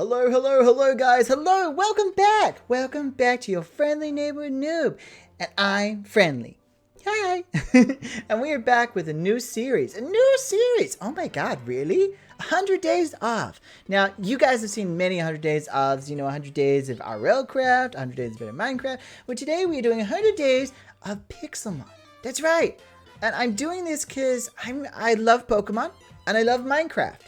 Hello, hello, hello guys, hello, welcome back to your friendly neighborhood noob, and I'm friendly. Hi! And we are back with a new series, oh my god, really? 100 days off. Now, you guys have seen many 100 days offs, 100 days of RL Craft, 100 days of better Minecraft, but today we are doing 100 days of Pixelmon. That's right, and I'm doing this because I love Pokemon, and I love Minecraft.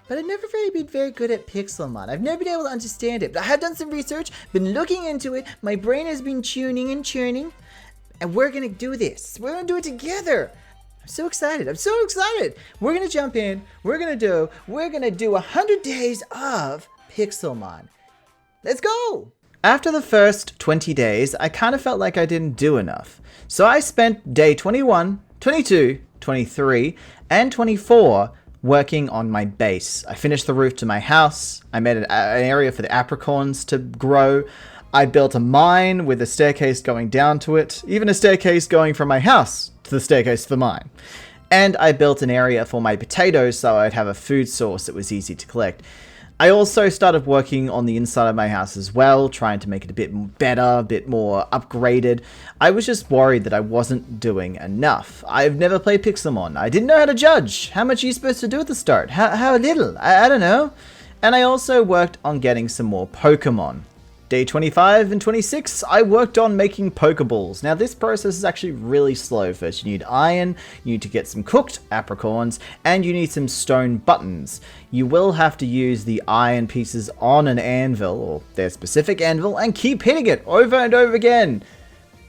But I've never really been very good at Pixelmon. I've never been able to understand it. But I have done some research, been looking into it. My brain has been tuning and churning. And we're going to do this. We're going to do it together. I'm so excited. We're going to jump in. We're going to do 100 days of Pixelmon. Let's go. After the first 20 days, I kind of felt like I didn't do enough. So I spent day 21, 22, 23, and 24 working on my base. I finished the roof to my house. I made an area for the apricorns to grow. I built a mine with a staircase going down to it, even a staircase going from my house to the staircase to the mine. And I built an area for my potatoes so I'd have a food source that was easy to collect. I also started working on the inside of my house as well, trying to make it a bit better, a bit more upgraded. I was just worried that I wasn't doing enough. I've never played Pixelmon. I didn't know how to judge. How much are you supposed to do at the start? How little? I don't know. And I also worked on getting some more Pokemon. Day 25 and 26, I worked on making Pokeballs. Now this process is actually really slow. First you need iron, you need to get some cooked apricorns, and you need some stone buttons. You will have to use the iron pieces on an anvil, or their specific anvil, and keep hitting it over and over again.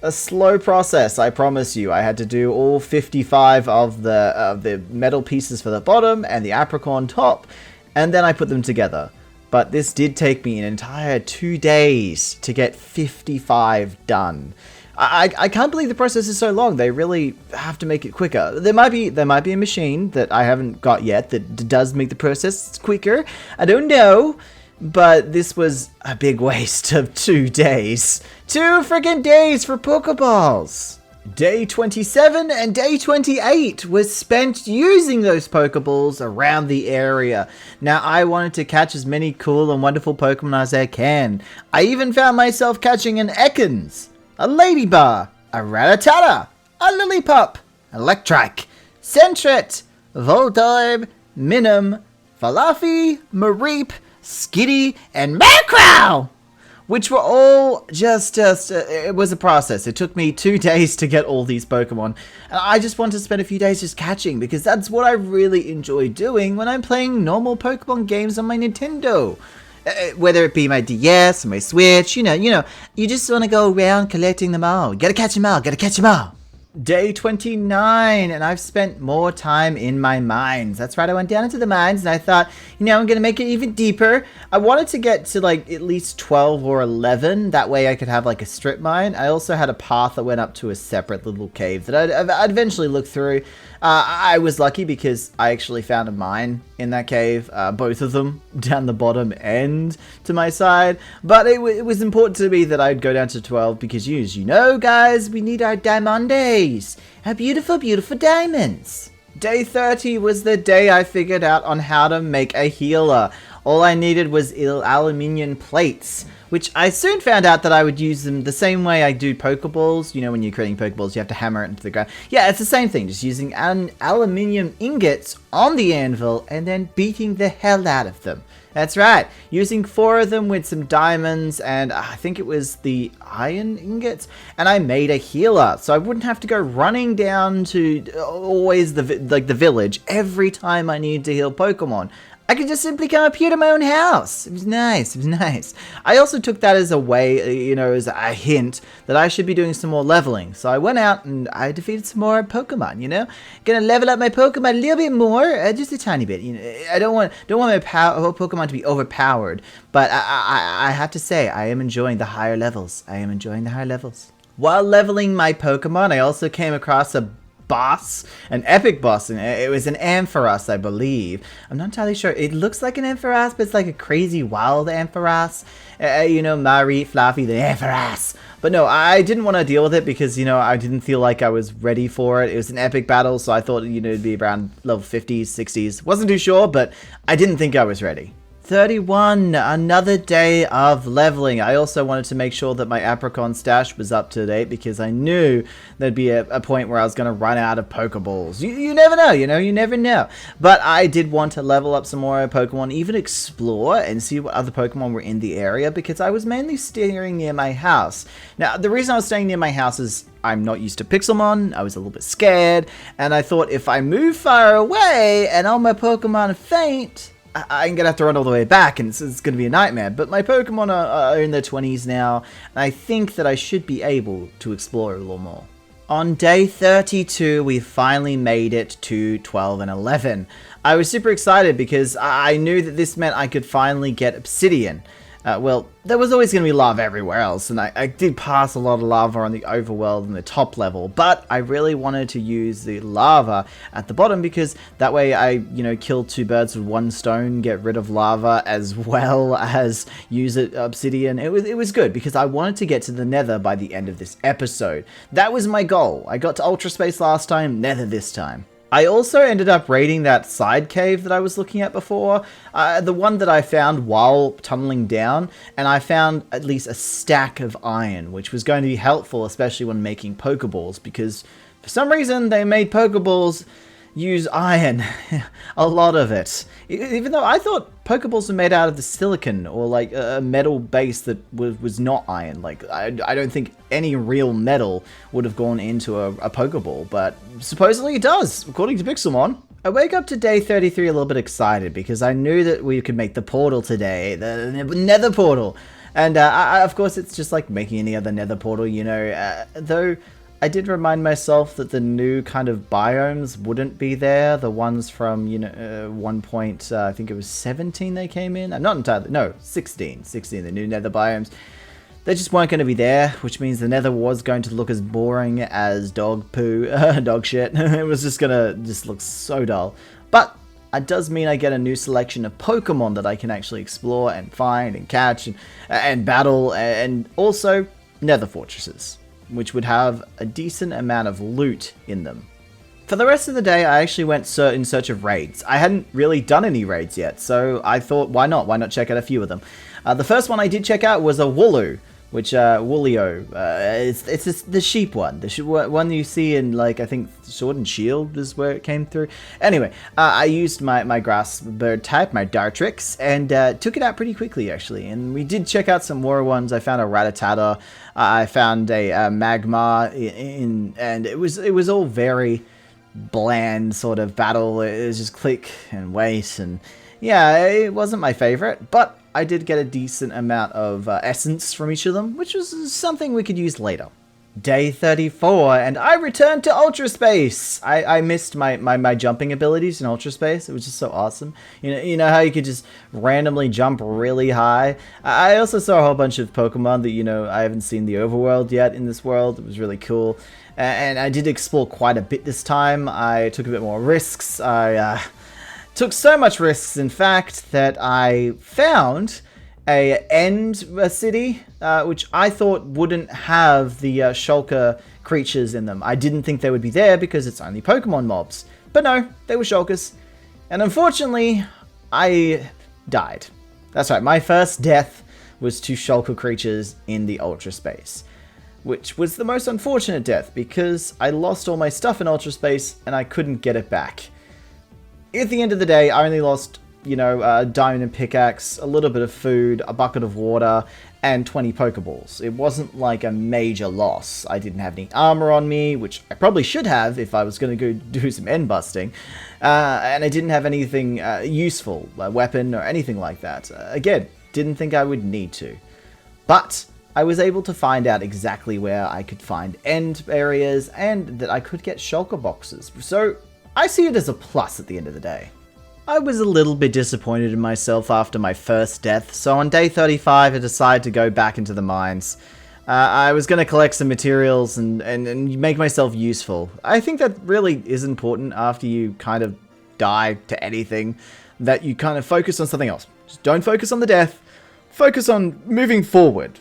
A slow process, I promise you. I had to do all 55 of the metal pieces for the bottom and the apricorn top, and then I put them together. But this did take me an entire 2 days to get 55 done. I can't believe the process is so long. They really have to make it quicker. There might be a machine that I haven't got yet that does make the process quicker. I don't know. But this was a big waste of 2 days. 2 freaking days for Pokeballs! Day 27 and day 28 was spent using those Pokeballs around the area. Now, I wanted to catch as many cool and wonderful Pokemon as I can. I even found myself catching an Ekans, a Ladybug, a Rattata, a Lillipup, Electrike, Sentret, Voltorb, Minun, Falafi, Mareep, Skitty, and Macrow! Which were all it was a process. It took me 2 days to get all these Pokemon. And I just want to spend a few days just catching, because that's what I really enjoy doing when I'm playing normal Pokemon games on my Nintendo. Whether it be my DS or my Switch, you just want to go around collecting them all. Gotta catch them all. Day 29, and I've spent more time in my mines. That's right, I went down into the mines, and I thought, I'm gonna make it even deeper. I wanted to get to, at least 12 or 11. That way I could have, a strip mine. I also had a path that went up to a separate little cave that I'd eventually look through. I was lucky because I actually found a mine in that cave, both of them down the bottom end to my side. But it was important to me that I'd go down to 12 because, as you know, guys, we need our diamondes, our beautiful, beautiful diamonds. Day 30 was the day I figured out on how to make a healer. All I needed was aluminium plates, which I soon found out that I would use them the same way I do Pokeballs. When you're creating Pokeballs, you have to hammer it into the ground. Yeah, it's the same thing, just using aluminium ingots on the anvil and then beating the hell out of them. That's right, using 4 of them with some diamonds and I think it was the iron ingots, and I made a healer, so I wouldn't have to go running down to always the village every time I needed to heal Pokemon. I could just simply come up here to my own house. It was nice. I also took that as a way, as a hint that I should be doing some more leveling. So I went out and I defeated some more Pokemon, Gonna level up my Pokemon a little bit more, just a tiny bit. I don't want my Pokemon to be overpowered. But I have to say, I am enjoying the higher levels. While leveling my Pokemon, I also came across an epic boss, and it was an Ampharos, I believe. I'm not entirely sure. It looks like an Ampharos, but it's like a crazy wild Ampharos. Marie, Fluffy, the Ampharos. But no, I didn't want to deal with it because, I didn't feel like I was ready for it. It was an epic battle, so I thought, it'd be around level 50s, 60s. Wasn't too sure, but I didn't think I was ready. 31, another day of leveling. I also wanted to make sure that my apricot stash was up to date because I knew there'd be a point where I was going to run out of Pokeballs. You never know, you never know. But I did want to level up some more Pokemon, even explore and see what other Pokemon were in the area because I was mainly staying near my house. Now, the reason I was staying near my house is I'm not used to Pixelmon, I was a little bit scared, and I thought if I move far away and all my Pokemon faint, I'm going to have to run all the way back, and it's going to be a nightmare. But my Pokemon are in their 20s now, and I think that I should be able to explore a little more. On day 32, we finally made it to 12 and 11. I was super excited because I knew that this meant I could finally get Obsidian. Well, there was always going to be lava everywhere else, and I did pass a lot of lava on the overworld and the top level, but I really wanted to use the lava at the bottom because that way I, kill two birds with one stone, get rid of lava as well as use obsidian. It was good because I wanted to get to the Nether by the end of this episode. That was my goal. I got to Ultra Space last time, Nether this time. I also ended up raiding that side cave that I was looking at before, the one that I found while tunneling down, and I found at least a stack of iron, which was going to be helpful, especially when making Pokeballs, because for some reason they made Pokeballs use iron, a lot of it. Even though I thought Pokeballs were made out of the silicon or like a metal base that was not iron. Like I don't think any real metal would have gone into a Pokeball, but supposedly it does, according to Pixelmon. I wake up to day 33 a little bit excited because I knew that we could make the portal today, the Nether portal. And of course it's just like making any other Nether portal, though I did remind myself that the new kind of biomes wouldn't be there. The ones from, one point, I think it was 17 they came in. Not entirely, no, 16, the new Nether biomes. They just weren't going to be there, which means the Nether was going to look as boring as dog poo, dog shit. It was just going to look so dull. But it does mean I get a new selection of Pokemon that I can actually explore and find and catch and battle, and also Nether fortresses, which would have a decent amount of loot in them. For the rest of the day, I actually went in search of raids. I hadn't really done any raids yet, so I thought, why not? Why not check out a few of them? The first one I did check out was a Wooloo, which, Woolio, it's the sheep one. The one you see in, like, I think Sword and Shield is where it came through. Anyway, I used my grass bird type, my Dartrix, and took it out pretty quickly, actually. And we did check out some more ones. I found a Rattata, I found a Magma, and it was all very bland sort of battle. It was just click and wait, and yeah, it wasn't my favorite, but I did get a decent amount of essence from each of them, which was something we could use later. Day 34, and I returned to Ultra Space. I missed my jumping abilities in Ultra Space. It was just so awesome. You know how you could just randomly jump really high? I also saw a whole bunch of Pokemon that, I haven't seen the overworld yet in this world. It was really cool. And I did explore quite a bit this time. I took a bit more risks. I took so much risks, in fact, that I found a end city, which I thought wouldn't have the shulker creatures in them. I didn't think they would be there because it's only Pokemon mobs. But no, they were shulkers. And unfortunately, I died. That's right, my first death was to shulker creatures in the Ultra Space, which was the most unfortunate death because I lost all my stuff in Ultra Space and I couldn't get it back. At the end of the day, I only lost, a diamond and pickaxe, a little bit of food, a bucket of water, and 20 Pokeballs. It wasn't like a major loss. I didn't have any armor on me, which I probably should have if I was going to go do some end busting. And I didn't have anything useful, a weapon or anything like that. Again, didn't think I would need to. But I was able to find out exactly where I could find end areas and that I could get shulker boxes. So I see it as a plus at the end of the day. I was a little bit disappointed in myself after my first death, so on day 35 I decided to go back into the mines. I was going to collect some materials and make myself useful. I think that really is important after you kind of die to anything, that you kind of focus on something else. Just don't focus on the death, focus on moving forward.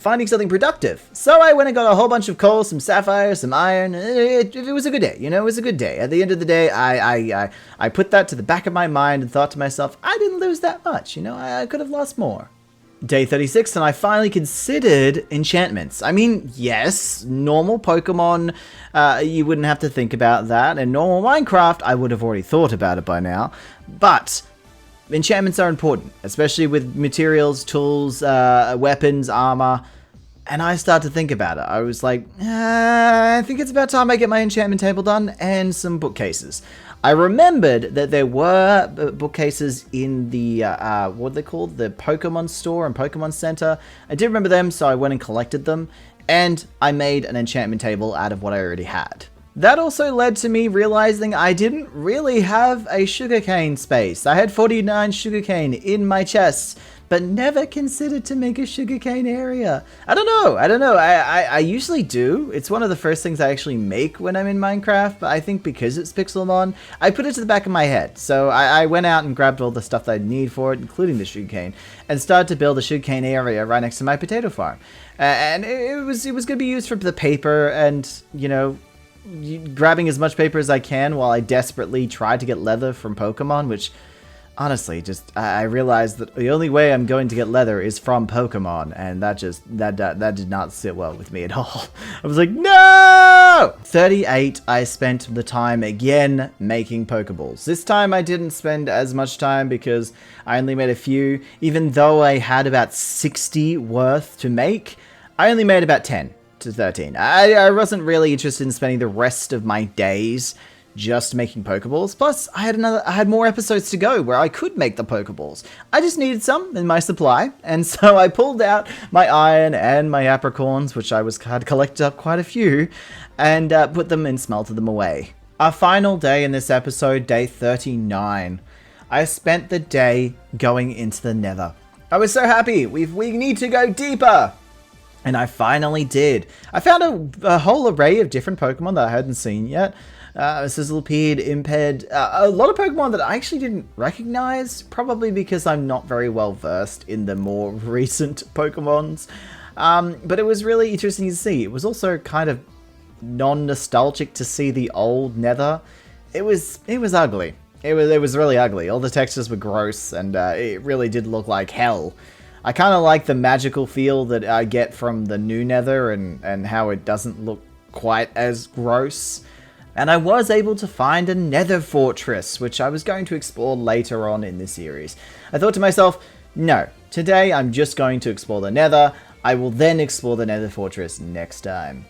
finding something productive. So I went and got a whole bunch of coal, some sapphire, some iron. It was a good day, you know, it was a good day. At the end of the day, I put that to the back of my mind and thought to myself, I didn't lose that much, you know, I could have lost more. Day 36, and I finally considered enchantments. I mean, yes, normal Pokemon, you wouldn't have to think about that, and normal Minecraft, I would have already thought about it by now, but enchantments are important, especially with materials, tools, weapons, armor, and I started to think about it. I was like, I think it's about time I get my enchantment table done, and some bookcases. I remembered that there were bookcases in the, what are they called? The Pokemon store and Pokemon Center. I did remember them, so I went and collected them, and I made an enchantment table out of what I already had. That also led to me realizing I didn't really have a sugarcane space. I had 49 sugarcane in my chest, but never considered to make a sugarcane area. I don't know. I usually do. It's one of the first things I actually make when I'm in Minecraft, but I think because it's Pixelmon, I put it to the back of my head. So I went out and grabbed all the stuff that I'd need for it, including the sugarcane, and started to build a sugarcane area right next to my potato farm. And it was going to be used for the paper and, you know, grabbing as much paper as I can while I desperately try to get leather from Pokemon, which honestly, just I realized that the only way I'm going to get leather is from Pokemon, and that did not sit well with me at all. I was like, no! 38, I spent the time again making Pokeballs. This time I didn't spend as much time because I only made a few. Even though I had about 60 worth to make, I only made about 10 to 13. I wasn't really interested in spending the rest of my days just making Pokeballs. Plus, I had more episodes to go where I could make the Pokeballs. I just needed some in my supply, and so I pulled out my iron and my apricorns, which had collected up quite a few, and put them and smelted them away. Our final day in this episode, day 39. I spent the day going into the Nether. I was so happy. We need to go deeper. And I finally did. I found a whole array of different Pokemon that I hadn't seen yet. Sizzlipede, Imped, a lot of Pokemon that I actually didn't recognize, probably because I'm not very well versed in the more recent Pokemons. But it was really interesting to see. It was also kind of non-nostalgic to see the old Nether. It was ugly. It was really ugly. All the textures were gross, and it really did look like hell. I kind of like the magical feel that I get from the new Nether and how it doesn't look quite as gross. And I was able to find a Nether fortress, which I was going to explore later on in the series. I thought to myself, no, today I'm just going to explore the Nether. I will then explore the Nether fortress next time.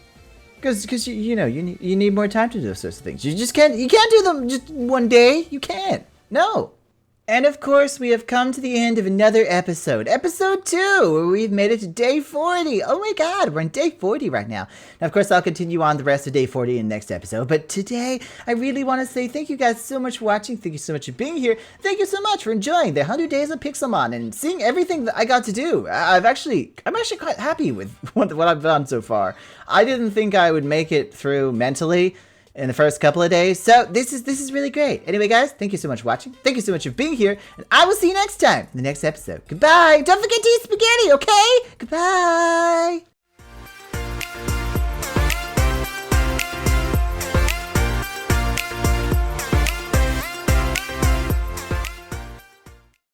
Because you know, you need more time to do those sorts of things. You can't do them just one day. You can't. No. And of course, we have come to the end of another episode. Episode 2, where we've made it to day 40. Oh my god, we're on day 40 right now. Now, of course, I'll continue on the rest of day 40 in the next episode. But today, I really want to say thank you guys so much for watching. Thank you so much for being here. Thank you so much for enjoying the 100 days of Pixelmon and seeing everything that I got to do. I'm actually quite happy with what I've done so far. I didn't think I would make it through mentally in the first couple of days, so this is really great. Anyway, guys, thank you so much for watching. Thank you so much for being here, and I will see you next time in the next episode. Goodbye. Don't forget to eat spaghetti, okay? Goodbye.